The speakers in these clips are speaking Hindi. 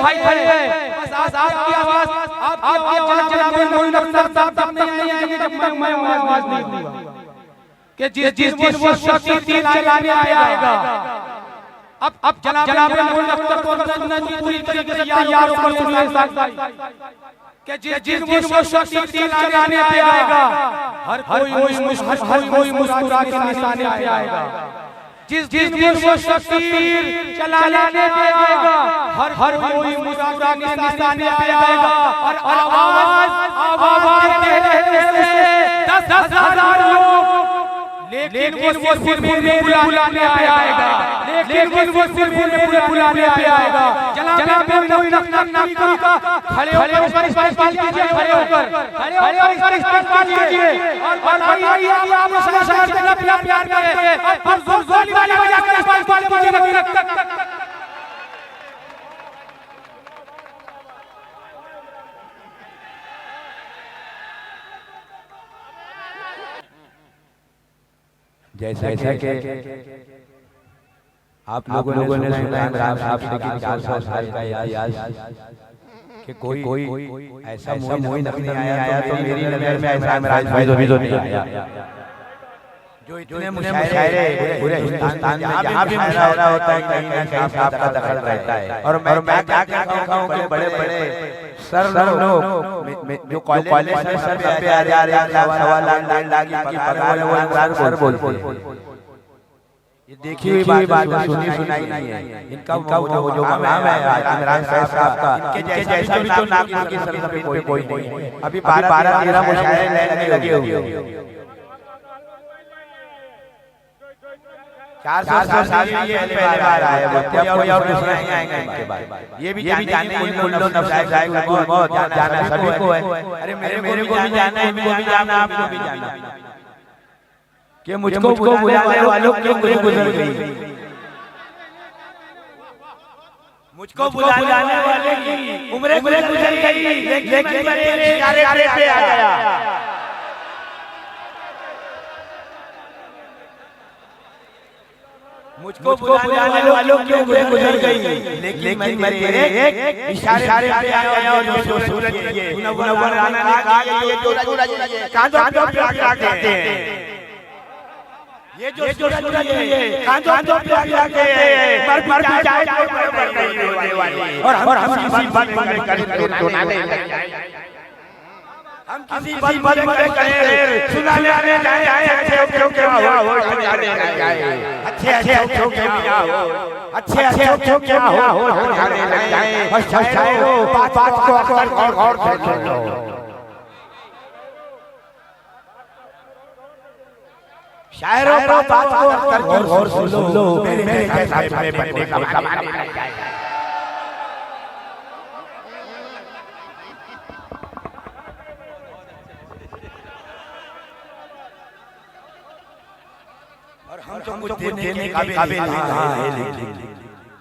भाई है, बस आपकी आवाज जनाब मोइन अख्तर साहब तक नहीं आएगी जब मैं आवाज नहीं दूंगा कि जिस दिन वो शख्स तीर चलाने आएगा। अब जनाब मोइन अख्तर को पूरी तरीके से यार ऊपर सुनिए साहब कि जिस दिन वो शख्स तीर चलाने आएगा हर कोई मुस्कुरा के निशाने पे आएगा। जिस दिन वो शख्स तीर चलाने आएगा हर कोई मुस्कुरा के निशाने पे आएगा और आवाज दे रहे से 10,000 लोग, लेकिन वो सिर्फ बुलाने आएगा, लेकिन वो सिर्फ बुलाने आएगा। जनाब मोइन अख्तर का खड़े होकर इस्तेमाल कीजिए, खड़े होकर इस्तेमाल कीजिए और बताइए कि आप उस शहर से कितना प्यार करते हैं और जोर वाली बजाकर इस्तेमाल कीजिए। जैसा कि आप लोगों ने सुना इमरान साहब से कि 400 साल का याद कि कोई ऐसा मोइन नहीं आया तो मेरी नजर में ऐसा इमरान भाई तो नहीं आया जो इतने मुशायरे पूरे हिंदुस्तान में जहाँ भी मुशायरा होता है कहीं ना कहीं आपका दखल रहता है। और मैं क्या कहता हूँ कि बड़े सर लोग जो कॉलेज में सर पे आ रहे हैं 1.25 लाख की पगार है वो इमरान सर बोलते हैं। ये देखी हुई बात सुनाई नहीं है। इनका वो जो नाम है इमरान साहब का, इनके जैसा भी तो नाम की सरजमीं पे कोई नहीं है। अभी 12-13 मुशायरे लगे हुए 400 साल ये पहले बार आए हैं, कोई और दूसरा नहीं आएंगे इनके बाद। ये भी जानने कुल्लो नफ्साए जाएगा मौत जाना सभी को है। अरे मेरे को भी जाना है, इनको भी जाना, आपको भी जाना कि मुझको बुलाने वालों क्यों गुजर गई, मुझको बुलाने वाले की उम्र गुजर गई लेकिन मेरे इशारे पे आ गया। मुझको बुलाने वालों की उम्र गुजर गई लेकिन मेरे इशारे पे आ गया। और जो सूरज ये मुनव्वर राना ने कहा कि ये जो सूरज कांधों पे रखते हैं, ये जो सूरज ये कांधों पे रखते हैं मर जाए तो नहीं वाली। और हम किसी बात में सुनाने हम किसी बात में सुनाने आने जाए अच्छे क्या हो जाने जाए अच्छे क्या हो जाने जाए बात को और से सुन लो। शायरों को बात को और सुन लो, मेरे जैसा बनने का कमाने लग जाएगा। हम तुमको देने के काबिल कहाँ है, लेकिन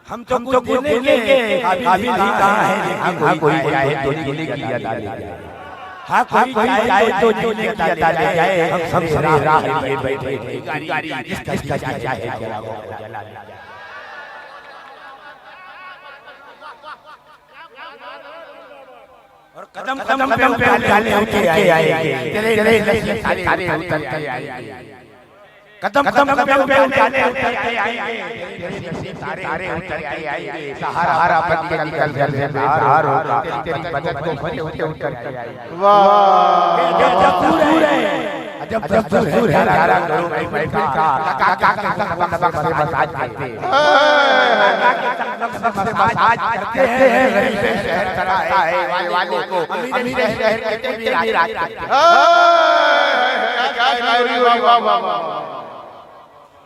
हम तुमको देने के काबिल कहाँ है, लेकिन कोई चाहे तो जीने की अदा ले जाए। हाँ कोई चाहे तो जीने की अदा ले जाए। हम सब राह लिए बैठे गाड़ी जिसका चाहे जला वो जला ले जाए। और कदम पे डाले होके आएंगे तेरे सारे उतर के आएंगे। कदम पे उठाने आएंगे सारे उतर के आएंगे। सहारा बन के निकल कर बाहर होगा तेरी बदन को भरे होते उतर के आएंगे। वाह जब दस्तूर है हरा करो भाई का से मसाज करते हैं, मसाज करते हैं। गरीब शहर कराता है वाले को, अमीर शहर कहते हैं रात करते हैं।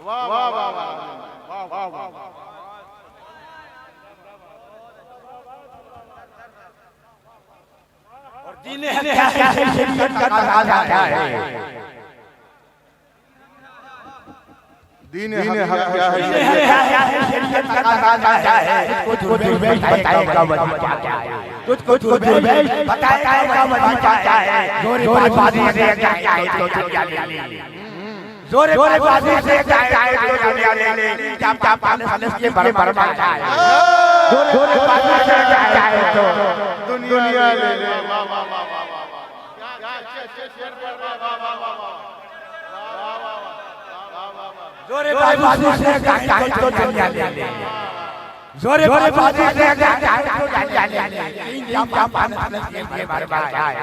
वाह वाह वाह वाह वाह वाह वाह। और दीन हक क्या है, शरीयत का तकाजा क्या है, दीन हक क्या है, शरीयत का तकाजा क्या है। तुझको दुर्वेश बताएगा वजीफा क्या है, तुझको दुर्वेश बताएगा वजीफा क्या है। जोरे बाजी से क्या है तो दुनिया ले ले, जोरे बाजी से क्या है तो दुनिया ले ले। क्या पाले फलस के बरबर क्या है, जोरे बाजू से जाए तो दुनिया ले ले। जोरे बाजू से जाए तो दुनिया ले ले। जोरे बाजू से जाए तो दुनिया ले ले। इंजाम पान के बर्बाद आए।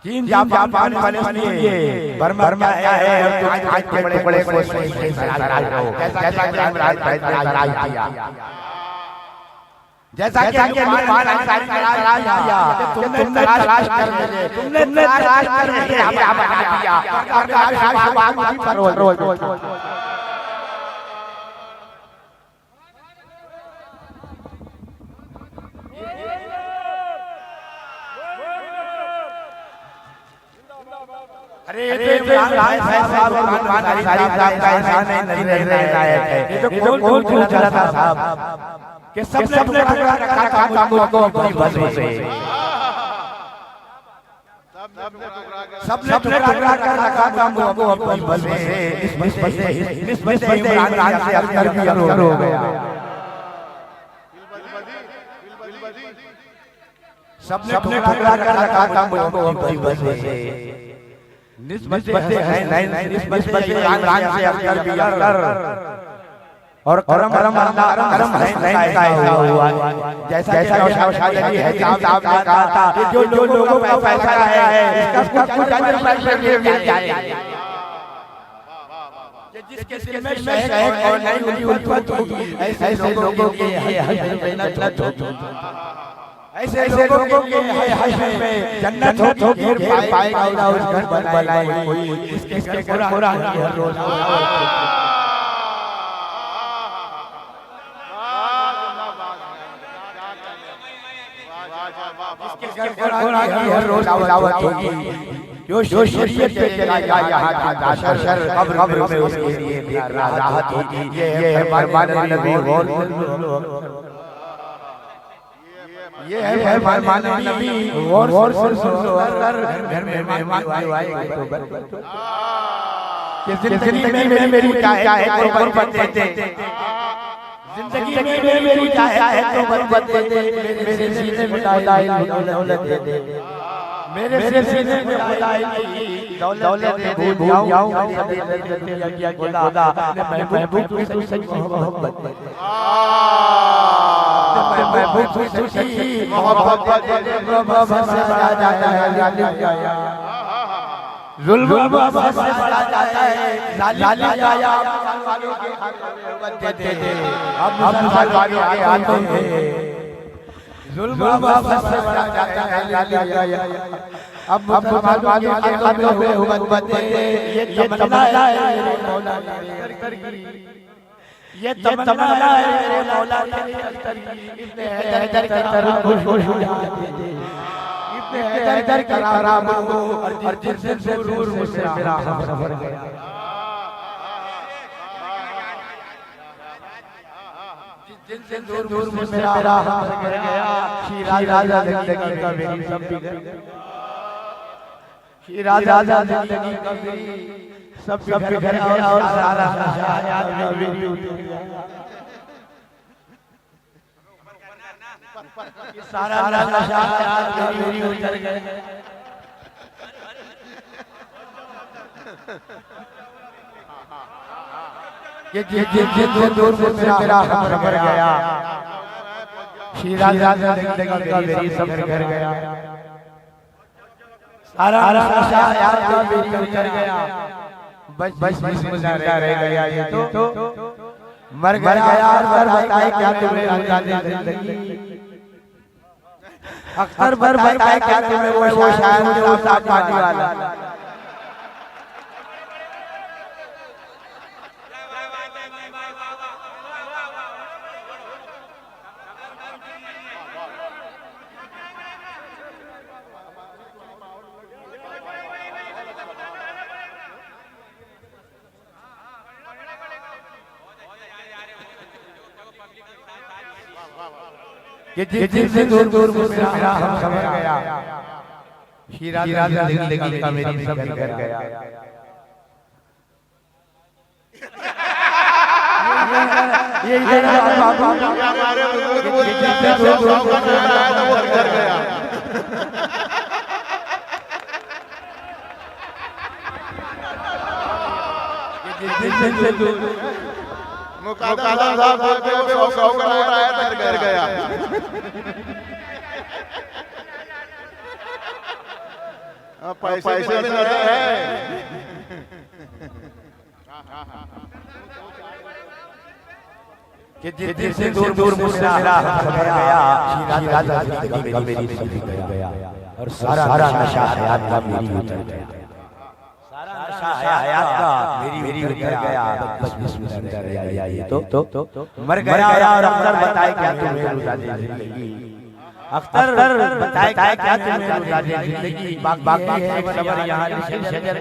चीन जापान फलस्तीन बर्मा आया है और आज के बड़े बड़े जैसा कि इमरान भाई ने राज किया, जैसा कि इमरान अंसारी ने राज किया, तुमने तलाश कर लिए, तुमने तलाश कर लिए, हमें बना दिया और बाग पर रोज अरे ये तो इमरान साहब और इमरान अंसारी साहब का एहसान नहीं रहना है। ये तो कौन पूछ रहा था साहब कि सबने टुकड़ा रखा काम को अपनी बस से, सबने टुकड़ा कर रखा काम को अपनी बस से, इस बस से इमरान से अख्तर भी हो गया। सबने टुकड़ा कर रखा काम को अपनी बस से, निस्बत से इमरान से अख्तर भी और करम है ऐसा हुआ जैसा नौशाद अली है साहब ने कहा था कि जो लोगों का पैसा है इसका कुछ अजर पैसे मिल जाए, जिसके दिल में शहद और नहीं उल्फत होगी ऐसे लोगों के हश्र में जन्नत होगी, ऐसे लोगों के हश्र में जन्नत होगी, फिर पाएगा उस घर बनाए कोई इसके कुरान की हर रोज हर रोज दावत होगी, जो शरीयत पे चलेगा यहाँ की दाशर कब्र में उसके लिए राहत होगी। ये है फरमान नबी ये है फरमान नबी गौर से सुन लो, घर में मेहमान आएंगे तो बरकत कि जिंदगी में मेरी चाहे तो बरकत दे, जिंदगी में मेरी चाहे तो बरकत दे, मेरे सीने में दौलत दे दे, मेरे सीने में दौलत दे, भूल जाऊं क्या खुदा मैं महबूब की सच्ची मोहब्बत दे, महबूब की सच्ची मोहब्बत दे, मोहब्बत से बड़ा जाता है जुल्म से बड़ा जाता है लाली जाया वालों के हाथों में दे दे, अब मुसलमानों के हाथों में जुल्म से बड़ा जाता है लाली जाया, अब मुसलमानों के हाथों में हुकूमत दे दे। ये तमन्ना है मेरे मौला ये तमन्ना है मेरे मौला इब्ने हैदर की तरह खुश हो जाते दे, हैदर करारा मांगो और जिससे दूर मुझसे मेरा सफर गया, जिनसे दूर मुझसे मेरा सफर गया, शीराजा जिंदगी का मेरी सब बिगड़ गया, शीराजा जिंदगी का मेरी सब बिगड़ गया और सारा नशा मेरी उतर गया, सारा नशा मेरी उतर गया, ये जिनसे दूर मुझसे मेरा सफर गया, शीराजा जिंदगी का मेरी सब बिगड़ गया, सारा नशा मेरी उतर गया, बस मुझे रह गया ये तो मर गया और बताए क्या तुम्हें जिंदगी, अख्तर भर बताए क्या तुम्हें वो शायर जो साथ पानी वाला, कि जिनसे दूर मुझसे मेरा हम सफर गया, शीराजा जिंदगी का मेरी सब बिगड़ गया। ये इधर हमारे बुजुर्ग बोलते हैं 100 का नोट आया तो वो घर गया। मुकादम साहब बोलते हैं वो 100 का नोट आया तो घर गया। पैसे भी नहीं है। कि जिस से दूर मुझसे मेरा हक गया, शीरा जिंदगी का मेरी सभी गया, और सारा नशा हयात का मेरी उतर गया, सारा नशा हयात का मेरी उतर गया। बस अंदर आया ये तो मर गया। और अख्तर बताए क्या तुम्हें रुला दे जिंदगी, अख्तर बताए क्या तुम्हें रुला दे जिंदगी। बाकी है सबर यहाँ शजर।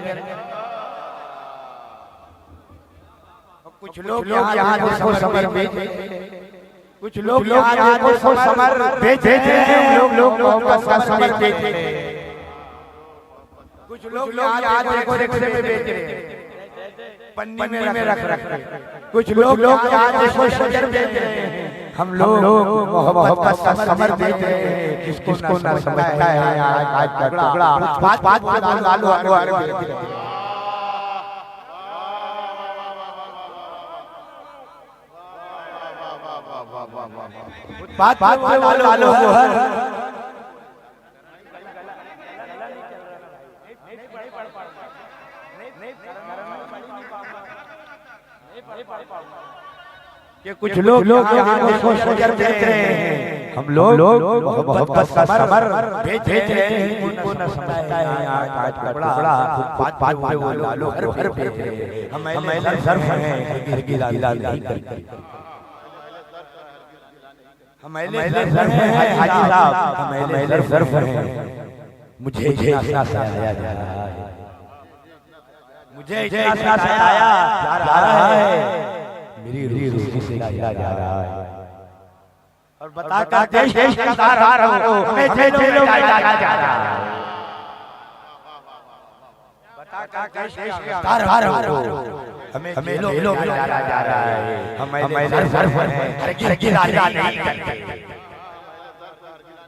कुछ लोग यहाँ देखो समर बेच, कुछ लोग यहाँ देखो समर बेच रहे हैं, लोग मोहब्बत का समर बेच रहे हैं। कुछ लोग यहाँ देखो रिक्शे में बेच रहे हैं, पन्नी में रख रहे। कुछ लोग यहाँ देखो शजर बेच रहे हैं, हम लोग मोहब्बत का समर बेच रहे हैं। किसको ना समझता है आज का टुकड़ा, बात लालो हर कि कुछ लोग यहाँ देखो शजर बेच रहे हैं, हम लोग मोहब्बत का समर बेच रहे हैं। उनको न समझता है आज का टुकड़ा, बात लालो हर बेच रहे हैं। हम सर्फ हैं घर की लाला नहीं करते, हमारे सर्फ है हाजी साहब, हमारे सर्फ है। मुझे इतना सताया जा रहा है, मुझे इतना सताया जा रहा है, मेरी रूह से हिला जा रहा है। और बता देश का सहारा हो, हमें जेलों में डाला जा रहा है। बता देश का सहारा हो, हमें जेलों में डाला जा रहा है। हमारे सर्फ है घर की लाला नहीं करते,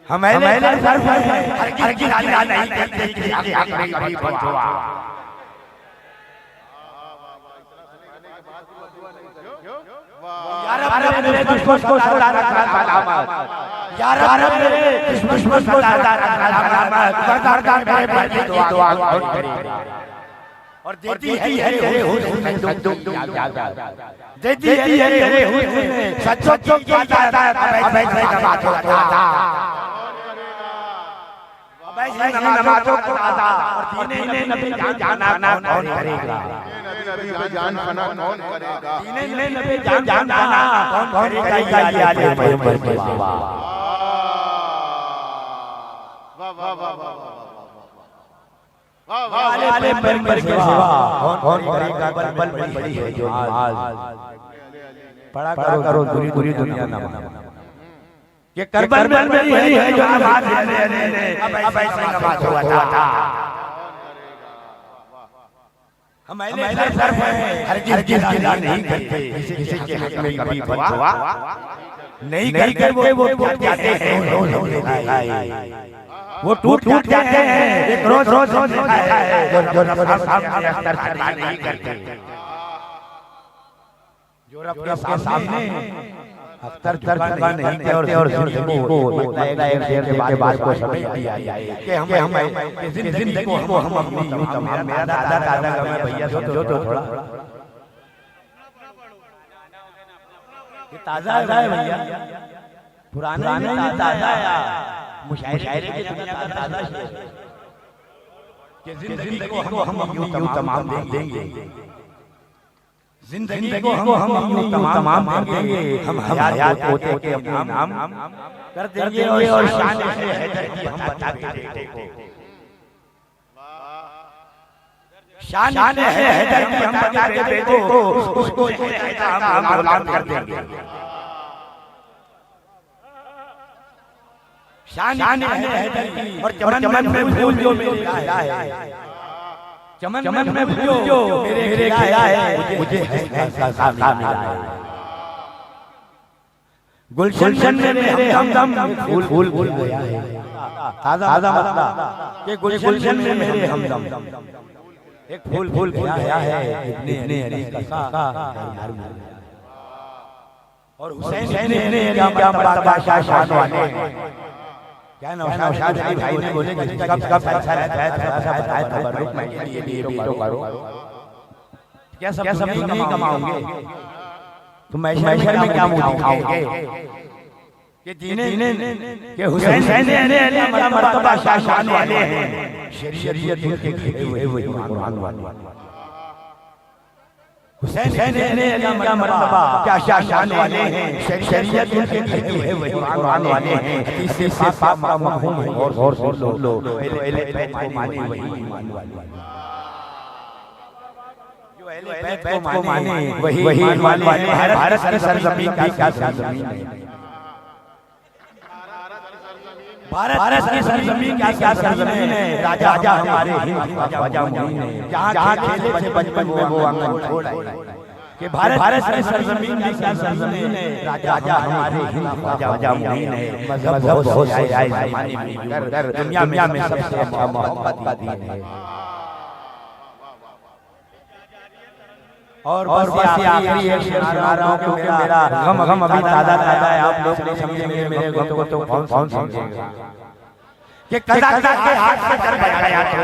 हमारे सर्फ है घर की लाला नहीं करते। किसी के हक में कभी बंधुआ यार रब मेरे दुश्मन को सदा रखा सलामत, यार रब मेरे दुश्मन को सदा रखा सलामत। बरदार मेरे बंदे की दुआ कौन करेगा, और देती है हुस्न संदूक देती है हुस्न सच्चों की ज्यादा। अब ऐसे नमाज़ों का अब ऐसे नमाज़ों को दादा, और दीने नबी जाना कौन करेगा, नबी पे जान फना कौन करेगा, दीने नबी जाना कौन करेगा। ये आले पैगंबर के बाबा, वाह वाह वाह वाह आले पैगंबर के सिवा कौन करेगा। बल बड़ी है जो नमाज पढ़ा करो पूरी दुनिया नमाज। ये करबल में मेरी है जो नमाज अब ऐसे नमाज हुआ था। हमारे सर्फ है हर चीज गिला नहीं करते, किसी के हक में कभी बंधुआ नहीं करके वो जाते हैं। वो टूट जाते हैं, एक रोज है जो रब के सामने अख्तर खड़ा नहीं करते, जो रब के सामने अख्तर खड़ा नहीं करते। और जिंदगी को बताएगा एक देर के बाद को समझ दिया जाए कि हम जिंदगी को हम अपनी यूं तमाम। मेरा दादा का मैं भैया जो तो थोड़ा ये ताजा है भैया, पुराना नहीं ताजा है। मुशायरे की दुनिया का ताजा है कि जिंदगी को हम यूं तमाम देंगे, जिंदगी को हम यूं तमाम देंगे। हम हयात होते के अपना नाम कर देंगे, और शान से हैदर की हम बता देंगे। शान है हैदर की हम बता के बेटे को, उसको हम गुलाम कर देंगे। शान है हैदर की, और चमन में फूल जो मेरे खिला है, चमन में फूल जो मेरे खिला है, मुझे ऐसा मिला है। गुलशन में मेरे हमदम फूल फूल फूल गया है। ताजा मतलब कि गुलशन में मेरे हमदम एक फूल फूल गया है। इतने अली का और हुसैन ने क्या मर्तबा शान वाले क्या नौशाद अली भाई ने बोले कब फैसला रहता है थोड़ा सा बताए तबरुक में ये भी तो करो। क्या सब नहीं कमाओगे तो मैशर में क्या मुंह दिखाओगे कि जीने के हुसैन ने मर्तबा शान वाले हैं। शरीयत के घिरे हुए वही कुरान वाले हुसैन ने मर्तबा क्या शान वाले हैं। शरीयत के घिरे हुए वही कुरान वाले हैं। हदीस से पाक मफहूम है और सुन लो पहले को माने वही ईमान वाले को माने वही ईमान वाले। भारत की सरजमीन की क्या सरजमीन है। भारत की सरजमीन की क्या सरजमीन है। राजा हमारे हिंद ख्वाजा मुईन है। जहाँ खेले थे बचपन में वो आंगन छोड़ आए कि भारत की सरजमीन की क्या सरजमीन है। राजा हमारे हिंद ख्वाजा मुईन है। मजहब बहुत से आए जमाने में दुनिया में सबसे अच्छा मोहब्बत का दीन है। और बस आखिरी एक शेर सुना रहा हूँ क्योंकि मेरा गम अभी ताजा है। आप लोग नहीं समझेंगे मेरे गम को तो कौन समझेगा कि कदा के हाथ से कर बजाया तो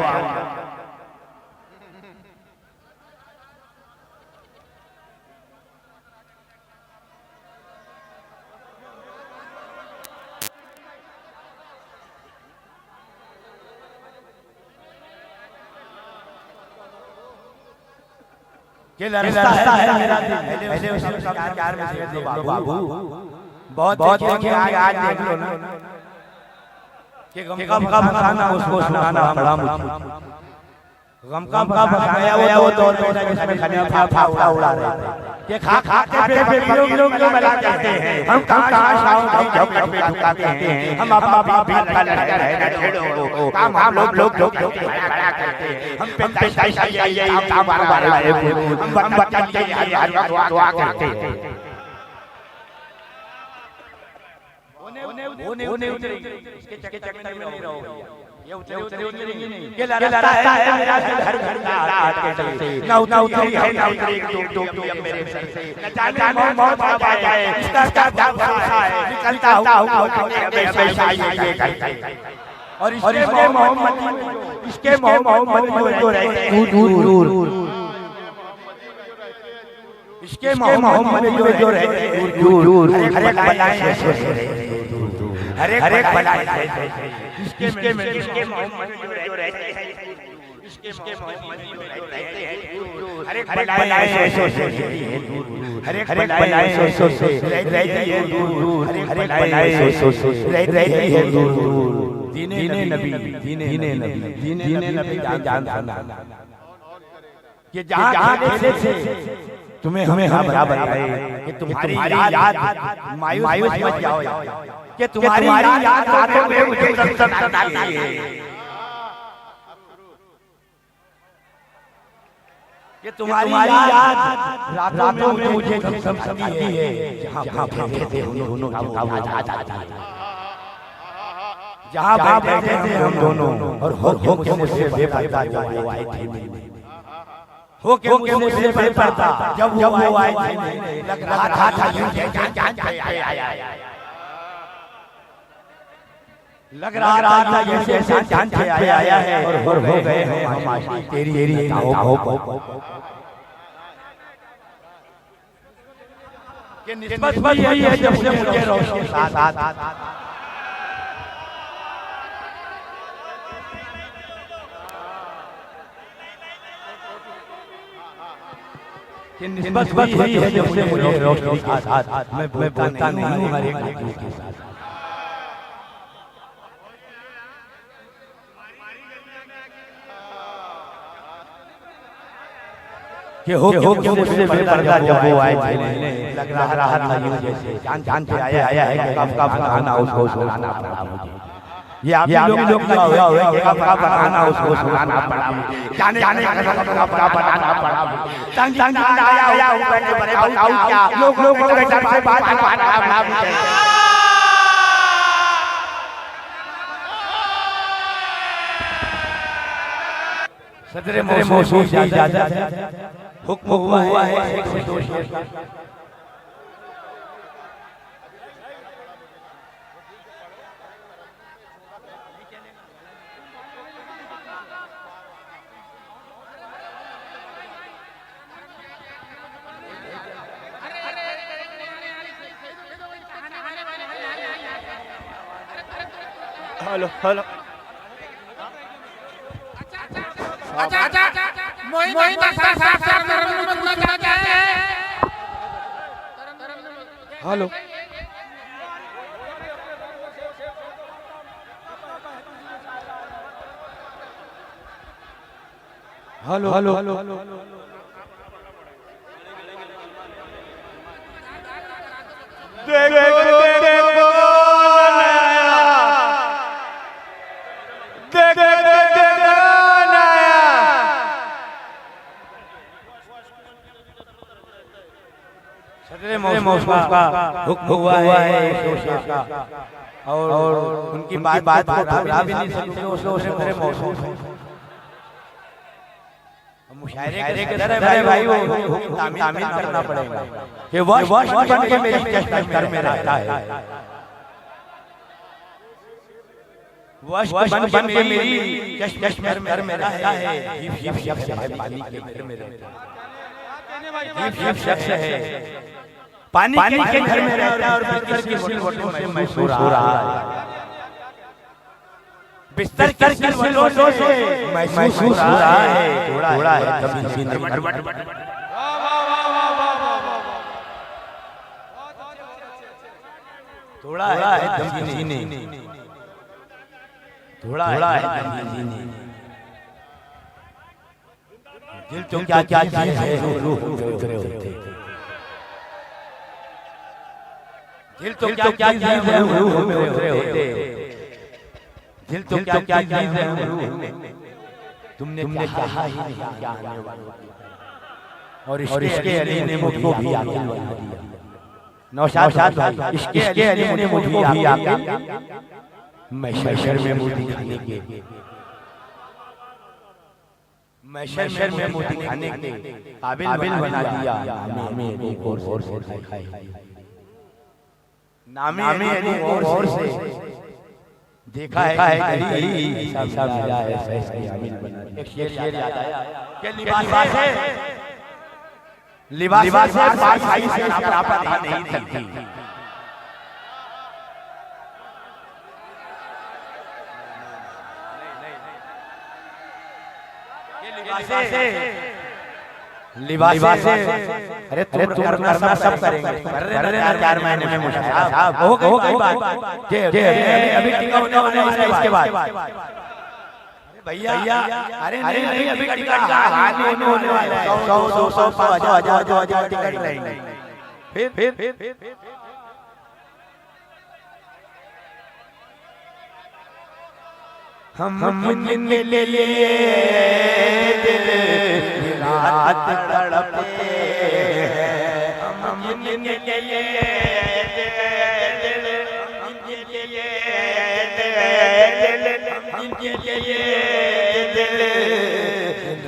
के लड़ता है मेरा दिल। पहले उसको प्यार में से दो बाबू बहुत देखे आज देख लो ना कि गम का फसाना उसको सुनाना पड़ा मुझे। गम का फसाया वो दौर में जिसमें खलिया फाफड़ा उड़ा रहे थे कि खा के फिर लोग मिला करते हैं। हम कहां शाम की झपट पे झुकाते हैं। हम अपना भी लड़का है छेड़ो काम हम लोग खड़ा करते हैं। हम पे पैसा ये काम हमारा है। हम बच्चन के यार दुआ करते हैं। होने उतरेगी इसके चक्कर में नहीं रहोगे। ये उतरेंगे नहीं। ये लड़ता है मेरा दिल घर का हाथ के चलते ना उतरी है ना उतरेगी टोपी अब मेरे सर से न जाने मौत आ जाए। इसका क्या भरोसा है निकलता हूँ हमेशा ये करता और इसके मोहम्मद जो रहते दूर इसके मोहम्मद जो रहते दूर हर एक बलाए हर एक बलाए इसके मोहम्मद जो रहते हैं इसके मोहम्मद जो रहते हैं हर एक बलाए हर एक बलाए रहती है दूर हर एक बलाए रहती है दूर। दीने नबी जान सुना कि जहाँ खेले थे तुम्हें हमें बताए कि तुम्हारी याद मायूस मत जाओ कि तुम्हारी याद रातों में मुझे सताती है। कि तुम्हारी याद रातों में मुझे सताती है। जहाँ बैठे थे जहाँ बैठे थे हम दोनों और हो के मुझसे बेपर्दा वो आए थे। हो के मुझसे बेपर्दा जब वो आए थे लग रहा था यूं जान पे आया लग रहा था जैसे जान पे आया है और हो गए हैं हम आशिक तेरी हो कि निस्बत यही है जब से मुझे रोशनी साथ कि निस्बत यही है जब से मुझे रोशनी साथ मैं बोलता नहीं हूँ हर एक आदमी के साथ कि हो के मुझसे बेपर्दा जब वो आए थे लग रहा था यूं जैसे जान पे आया है कि कब कहाना उसको सुनाना पड़ा मुझे। ये आप लोग क्या हुआ कि कब बनाना उसको सुनाना पड़ा मुझे, जाने जाने कब बनाना पड़ा मुझे, तंग तंग आया ऊपर के बड़े बताऊं क्या लोग से बात पड़ा मुझे। सदर मौसूफ की इजाजत है, हुक्म हुआ है एक से दो शेर का। Hello hello hello hello hello का हुक्म हुआ है शेर का, और उनकी बात को ठुकरा भी नहीं सकते, उसे मेरे मौसूफ है। मुशायरे के तरह भाई वो हुक्म तामील करना पड़ेगा कि वश बन के मेरी चश्म कर में रहता है, वश बन के मेरी चश्म कर में रहता है। ये शख्स है पानी के घर में रहता है, ये शख्स है पानी के घर में रहता है और बिस्तर की सिलवटों से महसूस हो रहा है, बिस्तर की सिलवटों से महसूस हो रहा है। थोड़ा है दम सीने, थोड़ा है दम सीने, थोड़ा है दम सीने। दिल तो क्या क्या चीज है, रूह उतरे होते, दिल तो क्या क्या चीज है, रूह में उतरे होते, दिल तो क्या क्या चीज है, रूह में। तुमने कहा ही नहीं क्या आने वाला, और इसके अली ने मुझको भी आके बना दिया। नौशाद भाई, इसके अली ने मुझको भी आके महशर में मोती खाने के, महशर में मोती खाने के काबिल बना दिया। नामे अली गौर से खाए, नामे अली गौर से देखा है अली ऐसा मिला है, ऐसा काबिल बना दिया। एक शेर याद आया कि लिबास है, लिबास से पारसाई से प्राप्त नहीं सकती। लिबास से अरे तुम करना सब करेंगे, कर देना 4 महीने में मुशायरा साहब हो गई बात कि अभी टिकट होने वाला है इसके बाद। भैया अरे नहीं अभी टिकट का हाल होने वाला है, 100 1000 टिकट लेंगे। फिर हम ले दिल रात तड़पते हैं, हम ले दिल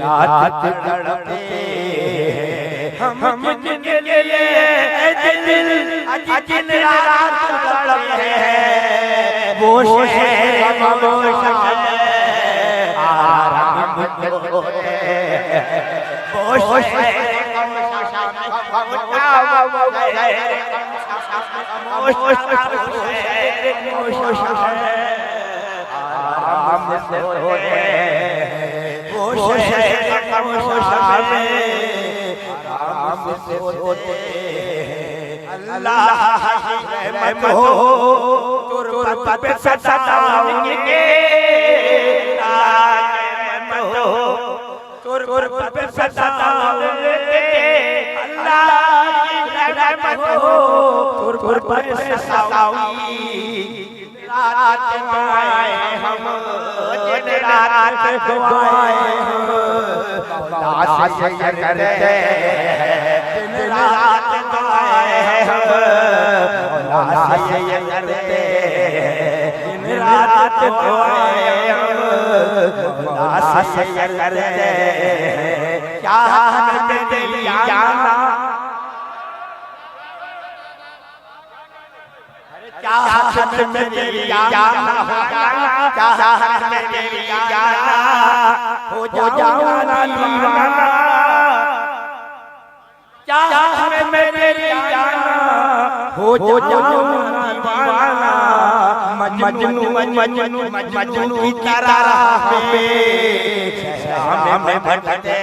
रात तड़पते हैं, हम ले दिल दिन रात तड़पते हैं। वो आराम होते रात गवाए हम दिन रात गवाए हम मौला से ये करते दिन रात गवाए हम मौला से ये करते दिन रात गवाए हम मौला से ये करते क्या हमें तेरी जाना चाहत में तेरी जाना हो जाना चाहत में तेरी जाना हो जाना दीवाना चाहत में तेरी जाना हो जाना दीवाना मजनू मजनू मजनू की तरह हमें भटकते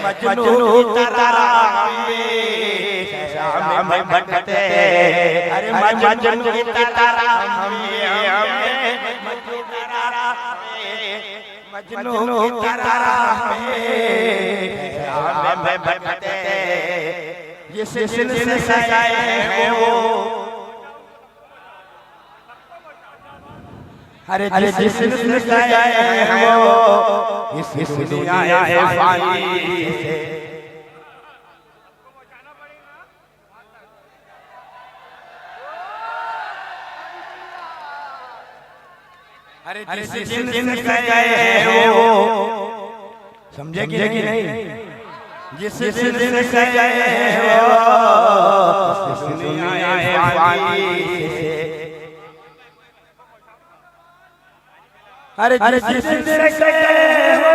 मजनू की तरह हमें भटकते अरे मजनू की तरह मजनू की तरह हमें भटकते जिस दिल से सजाए हैं वो अरे जिस दिल से सजाए हैं वो इस दुनिया है फानी से अरे जिस दिन गए हो समझे कि नहीं जिस दिन गए हो दुनिया है फानी से अरे जिस दिन गए हो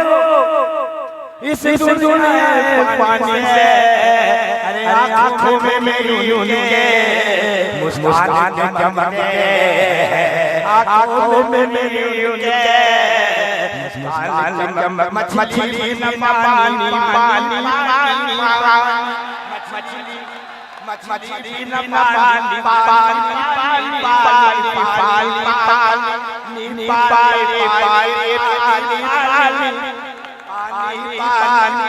इस दुनिया है फानी से अरे आँखों में मेरी उनके मुस्कान चमके आँखों में मेरी उनके मछली न पानी पानी मछली न पानी पानी पानी पानी पानी मछली न पानी पानी पानी पानी पानी पानी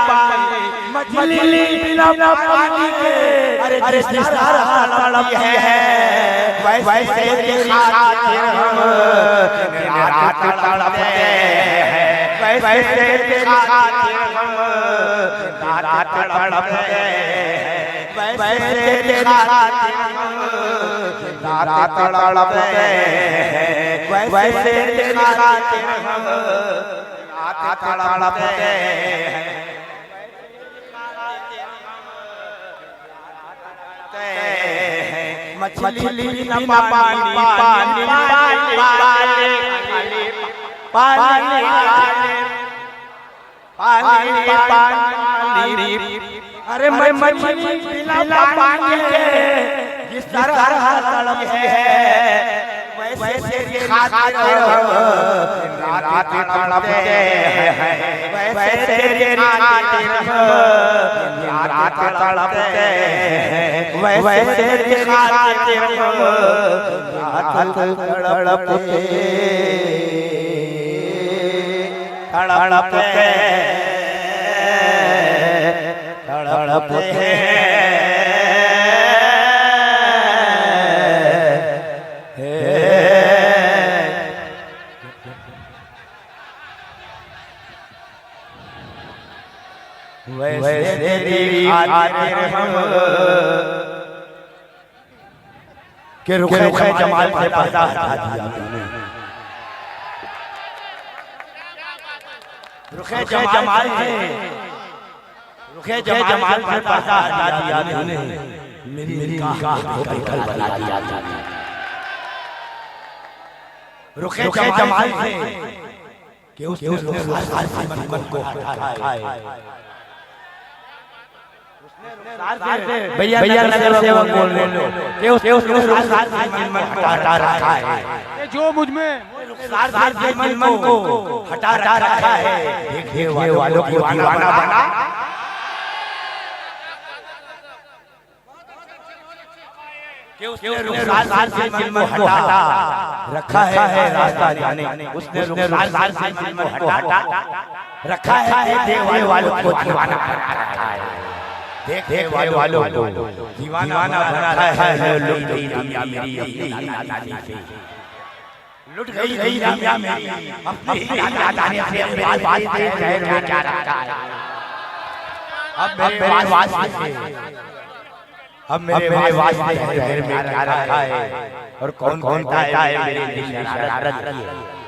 पानी मछली न पानी के अरे जिस तरह तड़प है वैसे खातिर हम रात तड़पते हैं वैसे खातिर हम रात तड़पते हैं वैसे खातिर हम रात तड़पते हैं वैसे खातिर हम रात तड़पते हैं मछली न पानी पानी पानी पानी पानी पानी अरे मैं मछली बिना पानी के जिस तरह तड़प है वैसे खातिर हम रात तड़पते हैं वैसे खातिर हम रात तड़पते हैं वैसे खातिर हम रात तड़पते वैसे तेरी खातिर हम के रुखे जमाल से पर्दा हटा दिया रुखे जमाल से पर्दा हटा दिया तूने मेरी निगाह को बेकल बना दिया तूने रुखे जमाल से कि उसने मन को हटाए भैया नगर सेवक बोल रहे हो कि उसने सार से मन को हटा रखा है, ये जो मुझ में सार से मन को हटा रखा है, देखने वालों को दीवाना बना। कि उसने सार से मन को हटा रखा है रास्ता जाने, उसने सार से मन को हटा रखा है, देखने वालों को दीवाना बना रखा है, देखने वालों को दीवाना बना रखा है। लुट गई दुनिया मेरी अपनी नादानी से, लुट गई दुनिया मेरी अपनी नादानी से, अपने वास्ते शहर में क्या रखा है, अब मेरे वास्ते शहर में क्या रखा है, और कौन कौन है मेरे दिल में शरारत की है।